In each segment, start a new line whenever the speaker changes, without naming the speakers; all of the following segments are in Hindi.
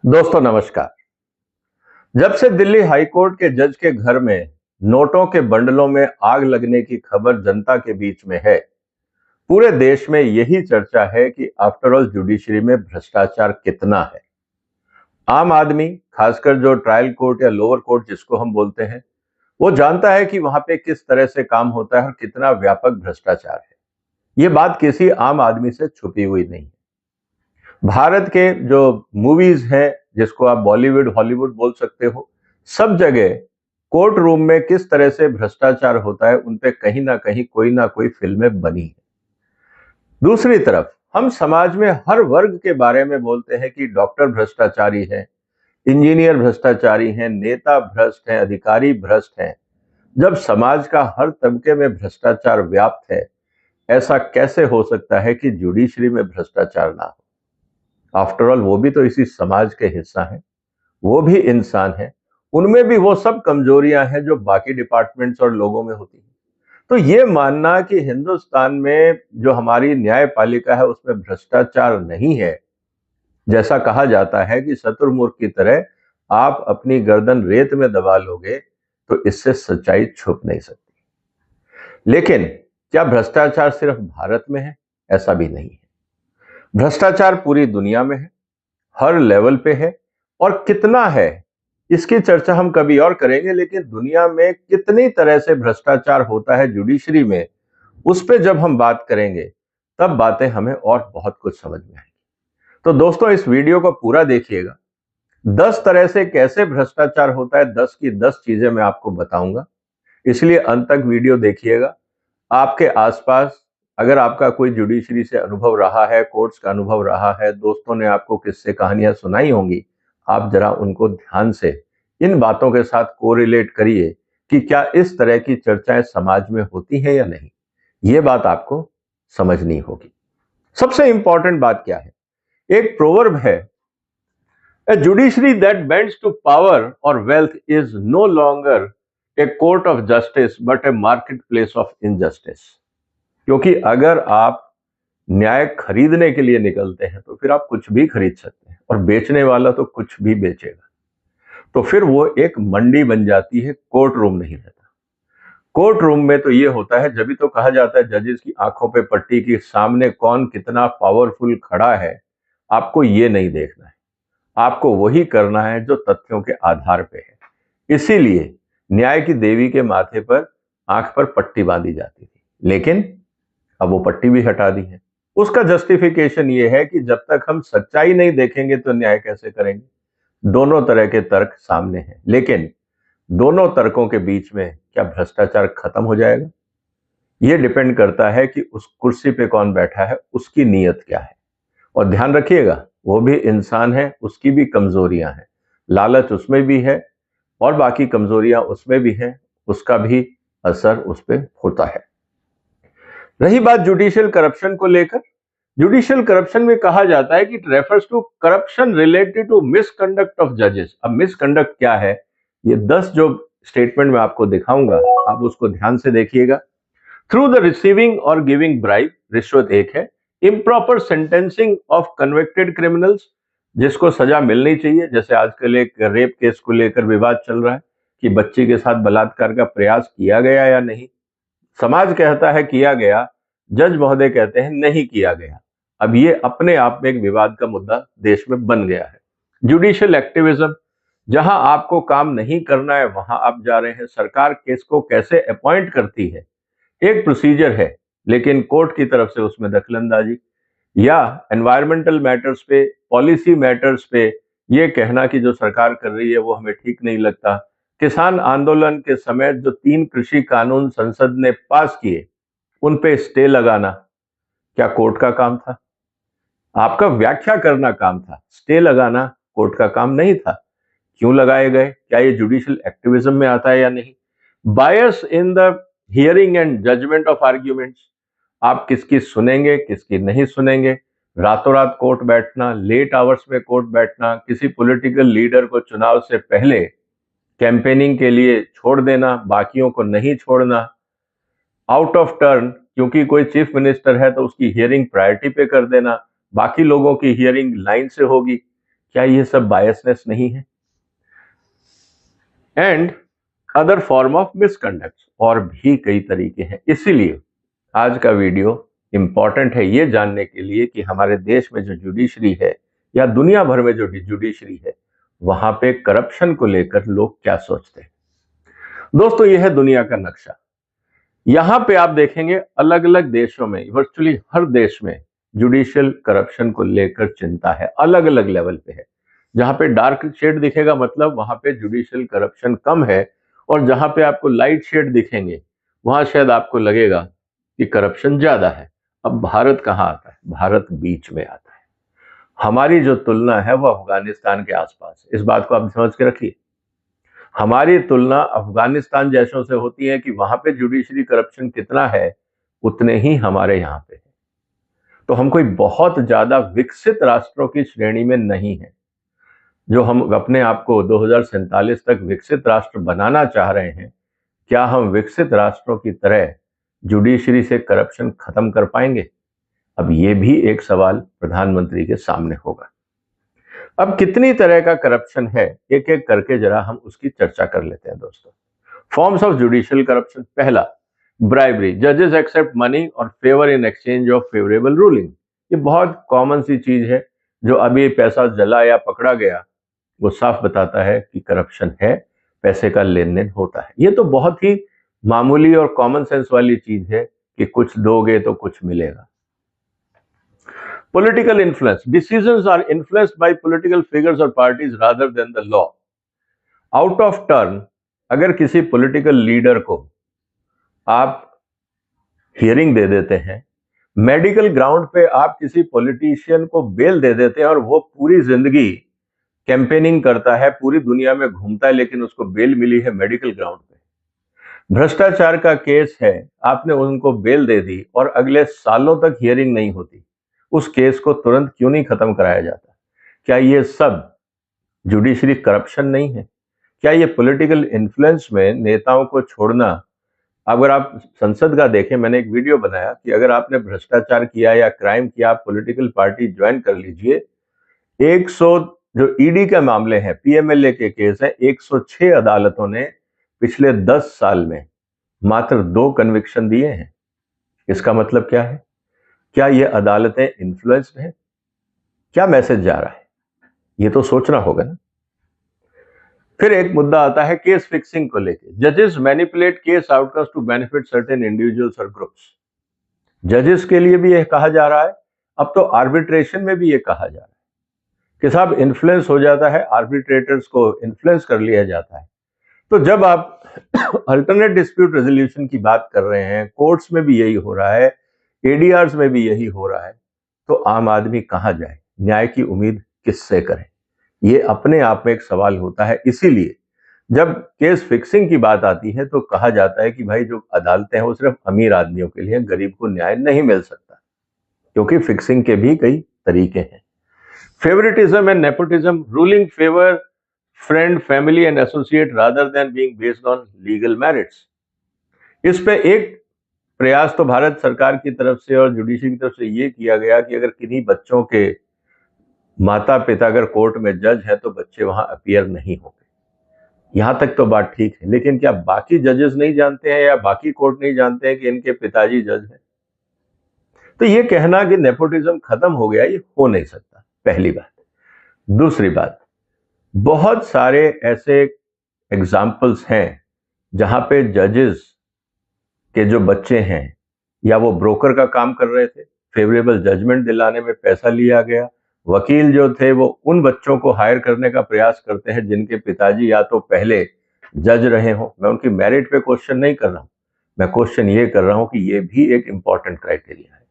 दोस्तों नमस्कार। जब से दिल्ली हाई कोर्ट के जज के घर में नोटों के बंडलों में आग लगने की खबर जनता के बीच में है, पूरे देश में यही चर्चा है कि आफ्टर ऑल जुडिशरी में भ्रष्टाचार कितना है। आम आदमी, खासकर जो ट्रायल कोर्ट या लोअर कोर्ट जिसको हम बोलते हैं, वो जानता है कि वहां पे किस तरह से काम होता है और कितना व्यापक भ्रष्टाचार है। ये बात किसी आम आदमी से छुपी हुई नहीं है। भारत के जो मूवीज हैं, जिसको आप बॉलीवुड हॉलीवुड बोल सकते हो, सब जगह कोर्ट रूम में किस तरह से भ्रष्टाचार होता है उन पे कहीं ना कोई फिल्में बनी है। दूसरी तरफ हम समाज में हर वर्ग के बारे में बोलते हैं कि डॉक्टर भ्रष्टाचारी है, इंजीनियर भ्रष्टाचारी हैं, नेता भ्रष्ट हैं, अधिकारी भ्रष्ट हैं। जब समाज का हर तबके में भ्रष्टाचार व्याप्त है, ऐसा कैसे हो सकता है कि जुडिशरी में भ्रष्टाचार ना हो। आफ्टर ऑल वो भी तो इसी समाज के हिस्सा हैं, वो भी इंसान हैं, उनमें भी वो सब कमजोरियां हैं जो बाकी डिपार्टमेंट्स और लोगों में होती हैं। तो ये मानना कि हिंदुस्तान में जो हमारी न्यायपालिका है उसमें भ्रष्टाचार नहीं है, जैसा कहा जाता है कि शत्रुमुर्ख की तरह आप अपनी गर्दन रेत में दबा लोगे, तो इससे सच्चाई छुप नहीं सकती। लेकिन क्या भ्रष्टाचार सिर्फ भारत में है? ऐसा भी नहीं है। भ्रष्टाचार पूरी दुनिया में है, हर लेवल पे है। और कितना है इसकी चर्चा हम कभी और करेंगे, लेकिन दुनिया में कितनी तरह से भ्रष्टाचार होता है जुडिशरी में, उस पे जब हम बात करेंगे तब बातें हमें और बहुत कुछ समझ में आएंगी। तो दोस्तों इस वीडियो को पूरा देखिएगा। 10 तरह से कैसे भ्रष्टाचार होता है, 10 की 10 चीजें मैं आपको बताऊंगा, इसलिए अंत तक वीडियो देखिएगा। आपके आसपास अगर आपका कोई जुडिशरी से अनुभव रहा है, कोर्ट्स का अनुभव रहा है, दोस्तों ने आपको किस्से कहानियां सुनाई होंगी, आप जरा उनको ध्यान से इन बातों के साथ कोरिलेट करिए कि क्या इस तरह की चर्चाएं समाज में होती हैं या नहीं। ये बात आपको समझनी होगी। सबसे इंपॉर्टेंट बात क्या है? एक प्रोवर्ब है, a judiciary that bends to power और wealth is no longer a court of justice but a market place of injustice. क्योंकि अगर आप न्याय खरीदने के लिए निकलते हैं तो फिर आप कुछ भी खरीद सकते हैं, और बेचने वाला तो कुछ भी बेचेगा। तो फिर वो एक मंडी बन जाती है, कोर्ट रूम नहीं रहता। कोर्ट रूम में तो ये होता है, जब भी तो कहा जाता है जजेस की आंखों पे पट्टी की सामने कौन कितना पावरफुल खड़ा है, आपको ये नहीं देखना है। आपको वही करना है जो तथ्यों के आधार पे है। इसीलिए न्याय की देवी के माथे पर आंख पर पट्टी बांधी जाती थी, लेकिन अब वो पट्टी भी हटा दी है। उसका जस्टिफिकेशन ये है कि जब तक हम सच्चाई नहीं देखेंगे तो न्याय कैसे करेंगे। दोनों तरह के तर्क सामने हैं, लेकिन दोनों तर्कों के बीच में क्या भ्रष्टाचार खत्म हो जाएगा? यह डिपेंड करता है कि उस कुर्सी पे कौन बैठा है, उसकी नीयत क्या है। और ध्यान रखिएगा, वो भी इंसान है, उसकी भी कमजोरियां हैं, लालच उसमें भी है और बाकी कमजोरियां उसमें भी हैं, उसका भी असर उस पर होता है। रही बात जुडिशियल करप्शन को लेकर, जुडिशियल करप्शन में कहा जाता है कि it refers to corruption related to misconduct of जजेस। अब मिसकंडक्ट क्या है, ये 10 जो स्टेटमेंट मैं आपको दिखाऊंगा, आप उसको ध्यान से देखिएगा। थ्रू द रिसीविंग और गिविंग ब्राइब, रिश्वत एक है। Improper sentencing of convicted criminals, जिसको सजा मिलनी चाहिए, जैसे आजकल एक रेप केस को लेकर विवाद चल रहा है कि बच्ची के साथ बलात्कार का प्रयास किया गया या नहीं। समाज कहता है किया गया, जज महोदय कहते हैं नहीं किया गया। अब ये अपने आप में एक विवाद का मुद्दा देश में बन गया है। जुडिशियल एक्टिविज्म, जहां आपको काम नहीं करना है वहां आप जा रहे हैं। सरकार केस को कैसे अपॉइंट करती है, एक प्रोसीजर है, लेकिन कोर्ट की तरफ से उसमें दखलंदाजी। या एनवायरमेंटल मैटर्स पे, पॉलिसी मैटर्स पे ये कहना कि जो सरकार कर रही है वो हमें ठीक नहीं लगता। किसान आंदोलन के समय जो 3 कृषि कानून संसद ने पास किए, उन पे स्टे लगाना क्या कोर्ट का काम था? आपका व्याख्या करना काम था, स्टे लगाना कोर्ट का काम नहीं था। क्यों लगाए गए? क्या ये जुडिशियल एक्टिविज्म में आता है या नहीं? Bias in the hearing and judgement of arguments, आप किसकी सुनेंगे किसकी नहीं सुनेंगे। रातों रात कोर्ट बैठना, लेट आवर्स में कोर्ट बैठना, किसी पॉलिटिकल लीडर को चुनाव से पहले कैंपेनिंग के लिए छोड़ देना, बाकियों को नहीं छोड़ना। आउट ऑफ टर्न, क्योंकि कोई चीफ मिनिस्टर है तो उसकी हियरिंग प्रायोरिटी पे कर देना, बाकी लोगों की हियरिंग लाइन से होगी। क्या ये सब बायसनेस नहीं है? And other form of misconduct, और भी कई तरीके हैं। इसीलिए आज का वीडियो इंपॉर्टेंट है ये जानने के लिए कि हमारे देश में जो जुडिशरी है या दुनिया भर में जो जुडिशरी है, वहां पे करप्शन को लेकर लोग क्या सोचते हैं। दोस्तों, यह है दुनिया का नक्शा। यहां पे आप देखेंगे अलग अलग देशों में, वर्चुअली हर देश में जुडिशियल करप्शन को लेकर चिंता है, अलग अलग लेवल पे है। जहां पे डार्क शेड दिखेगा मतलब वहां पे जुडिशियल करप्शन कम है, और जहां पे आपको लाइट शेड दिखेंगे वहां शायद आपको लगेगा कि करप्शन ज्यादा है। अब भारत कहां आता है? भारत बीच में आता है। हमारी जो तुलना है वो अफगानिस्तान के आसपास है। इस बात को आप समझ के रखिए। हमारी तुलना अफगानिस्तान जैसों से होती है कि वहां पे जुडिशरी करप्शन कितना है, उतने ही हमारे यहाँ पे है। तो हम कोई बहुत ज्यादा विकसित राष्ट्रों की श्रेणी में नहीं है। जो हम अपने आप को 2047 तक विकसित राष्ट्र बनाना चाह रहे हैं, क्या हम विकसित राष्ट्रों की तरह जुडिशरी से करप्शन खत्म कर पाएंगे? अब ये भी एक सवाल प्रधानमंत्री के सामने होगा। अब कितनी तरह का करप्शन है, एक एक करके जरा हम उसकी चर्चा कर लेते हैं दोस्तों। Forms of judicial corruption. पहला, ब्राइबरी। जजेस एक्सेप्ट मनी और favour in exchange of favourable ruling. ये बहुत कॉमन सी चीज है। जो अभी पैसा जला या पकड़ा गया वो साफ बताता है कि करप्शन है, पैसे का लेन देन होता है। ये तो बहुत ही मामूली और कॉमन सेंस वाली चीज है कि कुछ दोगे तो कुछ मिलेगा। Political influence. Decisions are influenced by political figures or parties rather than the law. Out of turn, अगर किसी पॉलिटिकल लीडर को आप हियरिंग दे देते हैं, मेडिकल ग्राउंड पे आप किसी पॉलिटिशियन को बेल दे देते हैं और वो पूरी जिंदगी कैंपेनिंग करता है, पूरी दुनिया में घूमता है, लेकिन उसको बेल मिली है मेडिकल ग्राउंड पे। भ्रष्टाचार का केस है, आपने उनको बेल दे दी और अगले सालों तक हियरिंग नहीं होती, उस केस को तुरंत क्यों नहीं खत्म कराया जाता? क्या ये सब जुडिशरी करप्शन नहीं है? क्या ये पॉलिटिकल इन्फ्लुएंस में नेताओं को छोड़ना? अगर आप संसद का देखें, मैंने एक वीडियो बनाया कि अगर आपने भ्रष्टाचार किया या क्राइम किया, आप पॉलिटिकल पार्टी ज्वाइन कर लीजिए। 100 जो ईडी के मामले हैं, पीएमएलए के केस हैं, 106 अदालतों ने पिछले 10 साल में मात्र 2 कन्विक्शन दिए हैं। इसका मतलब क्या है? क्या ये अदालतें इन्फ्लुएंस्ड हैं? क्या मैसेज जा रहा है? ये तो सोचना होगा ना। फिर एक मुद्दा आता है केस फिक्सिंग को लेके। जजेस manipulate case outcomes to benefit certain individuals और ग्रुप्स। जजेस के लिए भी यह कहा जा रहा है, अब तो आर्बिट्रेशन में भी यह कहा जा रहा है कि साहब इन्फ्लुएंस हो जाता है, आर्बिट्रेटर्स को इन्फ्लुएंस कर लिया जाता है। तो जब आप अल्टरनेट डिस्प्यूट रेजोल्यूशन की बात कर रहे हैं, कोर्ट्स में भी यही हो रहा है, एडीआर्स में भी यही हो रहा है, तो आम आदमी कहां जाए? न्याय की उम्मीद किससे करें? ये अपने आप में एक सवाल होता है। इसीलिए जब केस फिक्सिंग की बात आती है तो कहा जाता है कि भाई जो अदालतें हैं वो सिर्फ अमीर आदमियों के लिए, गरीब को न्याय नहीं मिल सकता, क्योंकि फिक्सिंग के भी कई तरीके हैं। Favouritism and nepotism. Ruling favour friend, family and associate rather than being based on legal merits. इस पे एक प्रयास तो भारत सरकार की तरफ से और जुडिशरी की तरफ से ये किया गया कि अगर किन्हीं बच्चों के माता पिता अगर कोर्ट में जज है तो बच्चे वहां अपीयर नहीं होंगे। यहां तक तो बात ठीक है, लेकिन क्या बाकी जजेस नहीं जानते हैं या बाकी कोर्ट नहीं जानते हैं कि इनके पिताजी जज हैं? तो ये कहना कि नेपोटिज्म खत्म हो गया, ये हो नहीं सकता, पहली बात। दूसरी बात, बहुत सारे ऐसे एग्जाम्पल्स हैं जहां पे जजेस के जो बच्चे हैं या वो ब्रोकर का काम कर रहे थे, फेवरेबल जजमेंट दिलाने में पैसा लिया गया। वकील जो थे वो उन बच्चों को हायर करने का प्रयास करते हैं जिनके पिताजी या तो पहले जज रहे हो। मैं उनकी मेरिट पे क्वेश्चन नहीं कर रहा हूं, मैं क्वेश्चन ये कर रहा हूं कि ये भी एक इंपॉर्टेंट क्राइटेरिया है।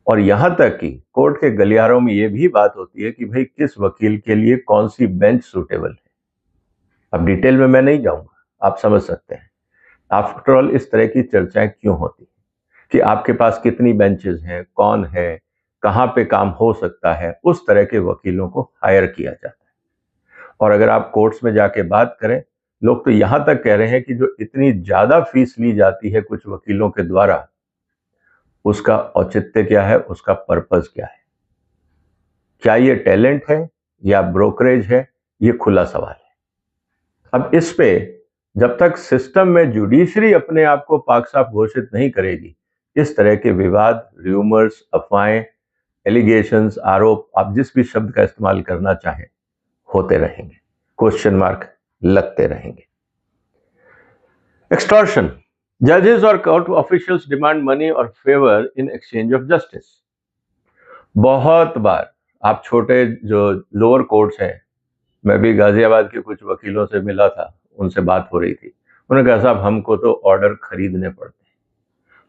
और यहां तक कि कोर्ट के गलियारों में ये भी बात होती है कि भाई किस वकील के लिए कौन सी बेंच सुटेबल है। अब डिटेल में मैं नहीं जाऊंगा, आप समझ सकते हैं। आफ्टर ऑल इस तरह की चर्चाएं क्यों होती है कि आपके पास कितनी बेंचेस हैं, कौन है, कहां पे काम हो सकता है, उस तरह के वकीलों को हायर किया जाता है। और अगर आप कोर्ट्स में जाके बात करें, लोग तो यहां तक कह रहे हैं कि जो इतनी ज्यादा फीस ली जाती है कुछ वकीलों के द्वारा, उसका औचित्य क्या है, उसका पर्पस क्या है? क्या ये टैलेंट है या ब्रोकरेज है, ये खुला सवाल है। अब इस पे जब तक सिस्टम में जुडिशरी अपने आप को पाक साफ घोषित नहीं करेगी, इस तरह के विवाद, र्यूमर्स, अफवाहें, एलिगेशंस, आरोप, आप जिस भी शब्द का इस्तेमाल करना चाहें, होते रहेंगे, क्वेश्चन मार्क लगते रहेंगे। एक्सटॉर्शन, जजेस और कोर्ट ऑफिशियल्स डिमांड मनी और favour in exchange of justice. बहुत बार आप छोटे जो लोअर कोर्ट्स हैं, मैं भी गाजियाबाद के कुछ वकीलों से मिला था, उनसे बात हो रही थी। उन्होंने कहा साहब हमको तो ऑर्डर खरीदने पड़ते हैं,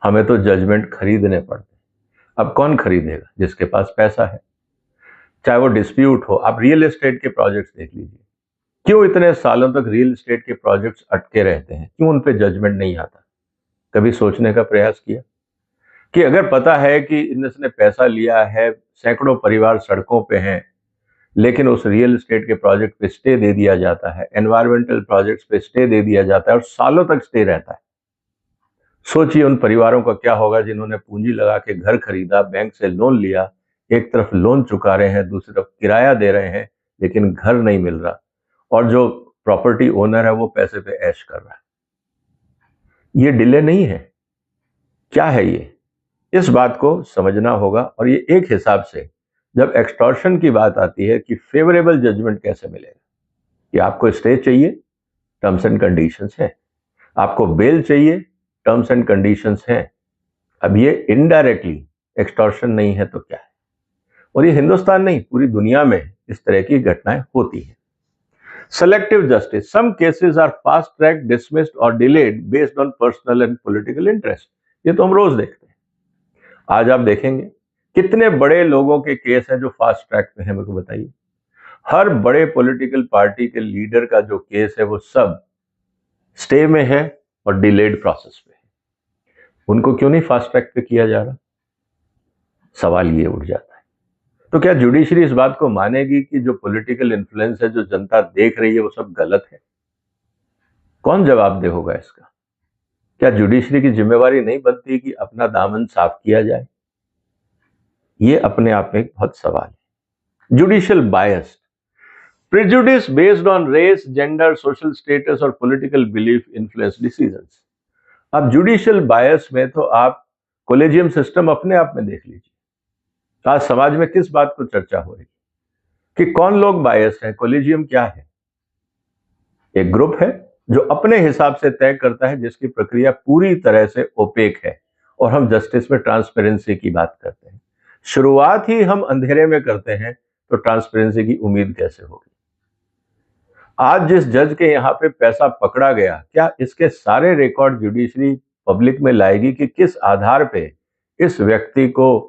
हमें तो जजमेंट खरीदने पड़ते हैं। अब कौन खरीदेगा? जिसके पास पैसा है। चाहे वो डिस्प्यूट हो, आप रियल एस्टेट के प्रोजेक्ट्स देख लीजिए, क्यों इतने सालों तक रियल एस्टेट के प्रोजेक्ट्स अटके रहते हैं, क्यों उन पे जजमेंट नहीं आता? कभी सोचने का प्रयास किया कि अगर पता है कि इसने पैसा लिया है, सैकड़ों परिवार सड़कों पे हैं, लेकिन उस रियल एस्टेट के प्रोजेक्ट पे स्टे दे दिया जाता है, एनवायरमेंटल प्रोजेक्ट्स पे स्टे दे दिया जाता है और सालों तक स्टे रहता है। सोचिए उन परिवारों का क्या होगा जिन्होंने पूंजी लगा के घर खरीदा, बैंक से लोन लिया, एक तरफ लोन चुका रहे हैं, दूसरी तरफ किराया दे रहे हैं, लेकिन घर नहीं मिल रहा, और जो प्रॉपर्टी ओनर है वो पैसे पे ऐश कर रहा है। ये डिले नहीं है, क्या है ये? इस बात को समझना होगा। और ये एक हिसाब से जब एक्सटॉर्शन की बात आती है कि फेवरेबल जजमेंट कैसे मिलेगा, कि आपको स्टे चाहिए, टर्म्स एंड कंडीशंस हैं, आपको बेल चाहिए, टर्म्स एंड कंडीशंस हैं। अब ये इनडायरेक्टली एक्सटॉर्शन नहीं है तो क्या है? और ये हिंदुस्तान नहीं, पूरी दुनिया में इस तरह की घटनाएं होती हैं। Selective justice, some cases are fast track, dismissed और delayed based on personal and political interest. ये तो हम रोज देखते हैं। आज आप देखेंगे कितने बड़े लोगों के केस हैं जो फास्ट ट्रैक पे हैं, मेरे को बताइए। हर बड़े पॉलिटिकल पार्टी के लीडर का जो केस है वो सब स्टे में है और डिलेड प्रोसेस पे है। उनको क्यों नहीं फास्ट ट्रैक पे किया जा रहा? सवाल ये उठ जाता है। तो क्या जुडिशरी इस बात को मानेगी कि जो पॉलिटिकल इन्फ्लुएंस है, जो जनता देख रही है, वो सब गलत है? कौन जवाबदेह होगा इसका? क्या जुडिशरी की जिम्मेवारी नहीं बनती कि अपना दामन साफ किया जाए? ये अपने आप में एक बहुत सवाल है। Judicial bias, prejudice based on race, gender, social status और political belief influence decisions। अब जुडिशियल बायस में तो आप कोलेजियम सिस्टम अपने आप में देख लीजिए। आज समाज में किस बात को चर्चा हो रही कि कौन लोग बायस हैं? कोलेजियम क्या है? एक ग्रुप है जो अपने हिसाब से तय करता है, जिसकी प्रक्रिया पूरी तरह से ओपेक है, और हम जस्टिस में ट्रांसपेरेंसी की बात करते हैं। शुरुआत ही हम अंधेरे में करते हैं, तो ट्रांसपेरेंसी की उम्मीद कैसे होगी? आज जिस जज के यहां पे पैसा पकड़ा गया, क्या इसके सारे रिकॉर्ड जुडिशरी पब्लिक में लाएगी कि किस आधार पे इस व्यक्ति को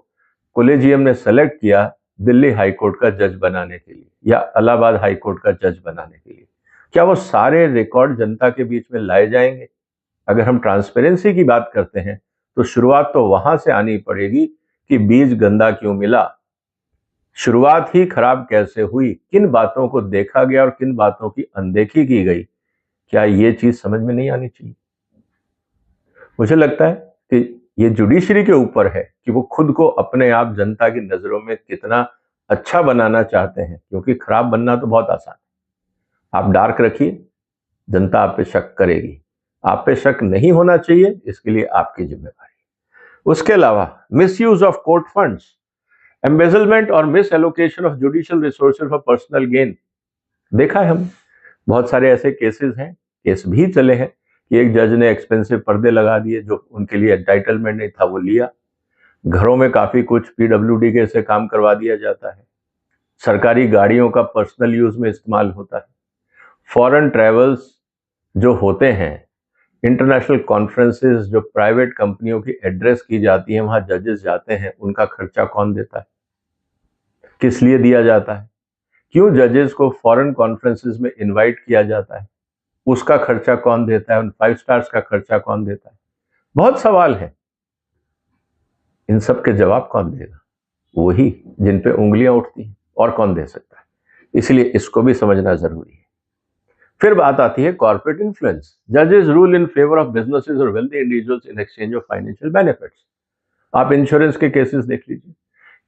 कोलेजियम ने सेलेक्ट किया दिल्ली हाईकोर्ट का जज बनाने के लिए या इलाहाबाद हाईकोर्ट का जज बनाने के लिए? क्या वो सारे रिकॉर्ड जनता के बीच में लाए जाएंगे? अगर हम ट्रांसपेरेंसी की बात करते हैं तो शुरुआत तो वहां से आनी पड़ेगी कि बीज गंदा क्यों मिला, शुरुआत ही खराब कैसे हुई, किन बातों को देखा गया और किन बातों की अनदेखी की गई। क्या ये चीज समझ में नहीं आनी चाहिए? मुझे लगता है कि ये जुडिशरी के ऊपर है कि वो खुद को अपने आप जनता की नजरों में कितना अच्छा बनाना चाहते हैं, क्योंकि खराब बनना तो बहुत आसान है। आप डार्क रखिए, जनता आप पे शक करेगी। आप पे शक नहीं होना चाहिए, इसके लिए आपकी जिम्मेवारी। उसके अलावा misuse of court funds, embezzlement और misallocation of judicial resources for personal gain. देखा है हम, बहुत सारे ऐसे केसेस हैं, केस भी चले हैं कि एक जज ने एक्सपेंसिव पर्दे लगा दिए, जो उनके लिए एंटाइटलमेंट नहीं था वो लिया। घरों में काफी कुछ पीडब्ल्यूडी के से काम करवा दिया जाता है। सरकारी गाड़ियों का पर्सनल यूज में इस्तेमाल होता है। फॉरेन ट्रेवल्स जो होते हैं, इंटरनेशनल कॉन्फ्रेंसेस जो प्राइवेट कंपनियों की एड्रेस की जाती हैं, वहां जजेस जाते हैं, उनका खर्चा कौन देता है? किस लिए दिया जाता है? क्यों जजेस को फॉरेन कॉन्फ्रेंसेस में इनवाइट किया जाता है? उसका खर्चा कौन देता है? उन 5 स्टार्स का खर्चा कौन देता है? बहुत सवाल है। इन सब के जवाब कौन देगा? वही जिन पे उंगलियां उठती हैं, और कौन दे सकता है? इसलिए इसको भी समझना जरूरी है। फिर बात आती है कॉर्पोरेट इन्फ्लुएंस। जजेस rule in favour of businesses और wealthy individuals in exchange of financial benefits. आप इंश्योरेंस के केसेस देख लीजिए,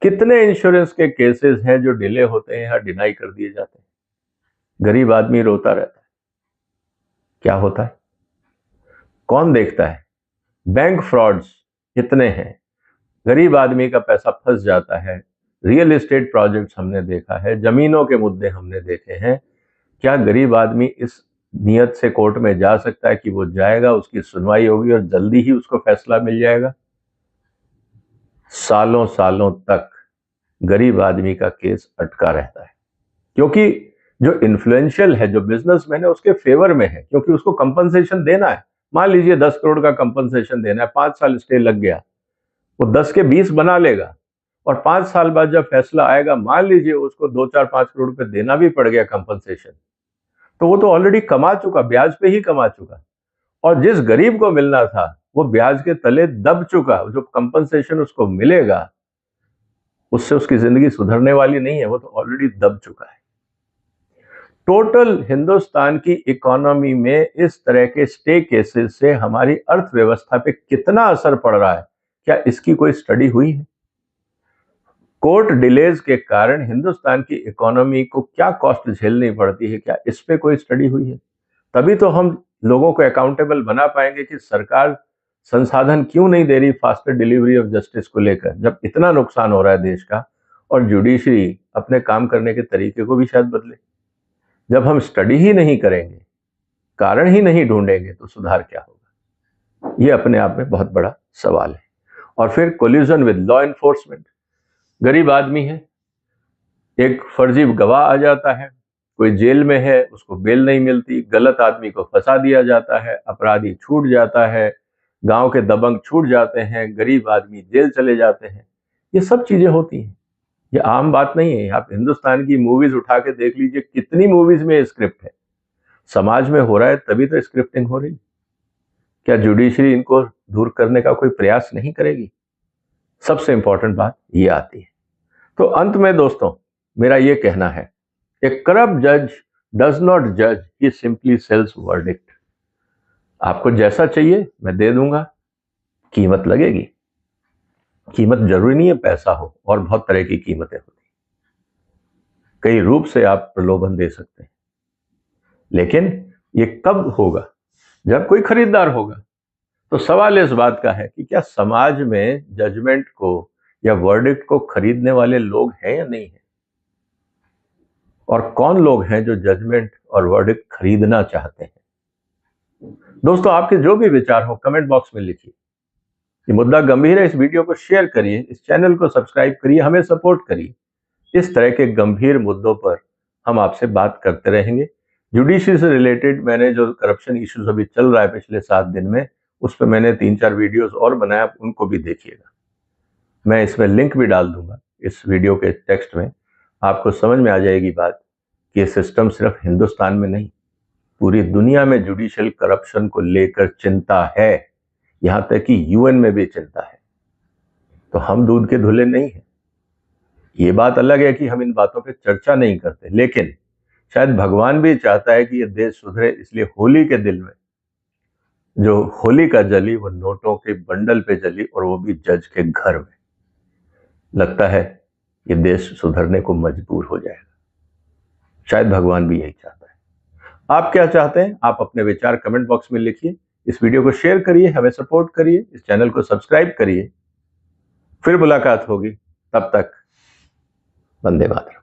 कितने इंश्योरेंस के केसेस हैं जो डिले होते हैं या डिनाई कर दिए जाते हैं। गरीब आदमी रोता रहता है। क्या होता है? कौन देखता है? बैंक फ्रॉड्स इतने हैं, गरीब आदमी का पैसा फंस जाता है। रियल एस्टेट प्रोजेक्ट्स हमने देखा है, जमीनों के मुद्दे हमने देखे हैं। क्या गरीब आदमी इस नियत से कोर्ट में जा सकता है कि वो जाएगा, उसकी सुनवाई होगी और जल्दी ही उसको फैसला मिल जाएगा? सालों सालों तक गरीब आदमी का केस अटका रहता है, क्योंकि जो इन्फ्लुएंशियल है, जो बिजनेसमैन है, उसके फेवर में है, क्योंकि उसको कंपनसेशन देना है। मान लीजिए 10 करोड़ का कंपनसेशन देना है, 5 साल स्टे लग गया, वो 10 के 20 बना लेगा और 5 साल बाद जब फैसला आएगा, मान लीजिए उसको 2-4-5 करोड़ रुपए देना भी पड़ गया कंपनसेशन, तो वो तो ऑलरेडी कमा चुका, ब्याज पे ही कमा चुका। और जिस गरीब को मिलना था वो ब्याज के तले दब चुका। जो कंपनसेशन उसको मिलेगा उससे उसकी जिंदगी सुधरने वाली नहीं है, वो तो ऑलरेडी दब चुका है। टोटल हिंदुस्तान की इकोनॉमी में इस तरह के स्टे केसेस से हमारी अर्थव्यवस्था पे कितना असर पड़ रहा है, क्या इसकी कोई स्टडी हुई है? कोर्ट डिलेज के कारण हिंदुस्तान की इकोनॉमी को क्या कॉस्ट झेलनी पड़ती है, क्या इस पे कोई स्टडी हुई है? तभी तो हम लोगों को अकाउंटेबल बना पाएंगे कि सरकार संसाधन क्यों नहीं दे रही फास्टर डिलीवरी ऑफ जस्टिस को लेकर, जब इतना नुकसान हो रहा है देश का। और जुडिशरी अपने काम करने के तरीके को भी शायद बदले। जब हम स्टडी ही नहीं करेंगे, कारण ही नहीं ढूंढेंगे, तो सुधार क्या होगा? ये अपने आप में बहुत बड़ा सवाल है। और फिर कोल्यूजन विद लॉ एनफोर्समेंट। गरीब आदमी है, एक फर्जी गवाह आ जाता है, कोई जेल में है, उसको बेल नहीं मिलती, गलत आदमी को फंसा दिया जाता है, अपराधी छूट जाता है, गांव के दबंग छूट जाते हैं, गरीब आदमी जेल चले जाते हैं। ये सब चीजें होती हैं, ये आम बात नहीं है। आप हिंदुस्तान की मूवीज उठा के देख लीजिए, कितनी मूवीज में स्क्रिप्ट है। समाज में हो रहा है तभी तो स्क्रिप्टिंग हो रही। क्या जुडिशरी इनको दूर करने का कोई प्रयास नहीं करेगी? सबसे इंपॉर्टेंट बात ये आती है। तो अंत में दोस्तों, मेरा ये कहना है, ए करप्ट जज डज नॉट जज, ही सिंपली सेल्स वर्डिक्ट। आपको जैसा चाहिए मैं दे दूंगा, कीमत लगेगी। कीमत जरूरी नहीं है पैसा हो, और बहुत तरह की कीमतें होती, कई रूप से आप प्रलोभन दे सकते हैं। लेकिन ये कब होगा? जब कोई खरीदार होगा। तो सवाल इस बात का है कि क्या समाज में जजमेंट को या वर्डिक्ट को खरीदने वाले लोग हैं या नहीं है? और कौन लोग हैं जो जजमेंट और वर्डिक्ट खरीदना चाहते हैं? दोस्तों, आपके जो भी विचार हो कमेंट बॉक्स में लिखिए। ये मुद्दा गंभीर है, इस वीडियो को शेयर करिए, इस चैनल को सब्सक्राइब करिए, हमें सपोर्ट करिए। इस तरह के गंभीर मुद्दों पर हम आपसे बात करते रहेंगे। जुडिशरी से रिलेटेड मैंने जो करप्शन इश्यूज अभी चल रहा है पिछले 7 दिन में, उस पर मैंने 3-4 वीडियोस और बनाया, उनको भी देखिएगा। मैं इसमें लिंक भी डाल दूंगा इस वीडियो के टेक्स्ट में। आपको समझ में आ जाएगी बात कि ये सिस्टम सिर्फ हिंदुस्तान में नहीं, पूरी दुनिया में जुडिशियल करप्शन को लेकर चिंता है। यहां तक कि यूएन में भी चिंता है। तो हम दूध के धुले नहीं हैं। ये बात अलग है कि हम इन बातों पे चर्चा नहीं करते, लेकिन शायद भगवान भी चाहता है कि ये देश सुधरे, इसलिए होली के दिल में जो होलिका जली वो नोटों के बंडल पे जली, और वो भी जज के घर में। लगता है ये देश सुधरने को मजबूर हो जाएगा। शायद भगवान भी यही चाहता है। आप क्या चाहते हैं? आप अपने विचार कमेंट बॉक्स में लिखिए। इस वीडियो को शेयर करिए, हमें सपोर्ट करिए, इस चैनल को सब्सक्राइब करिए। फिर मुलाकात होगी, तब तक वंदे मातरम।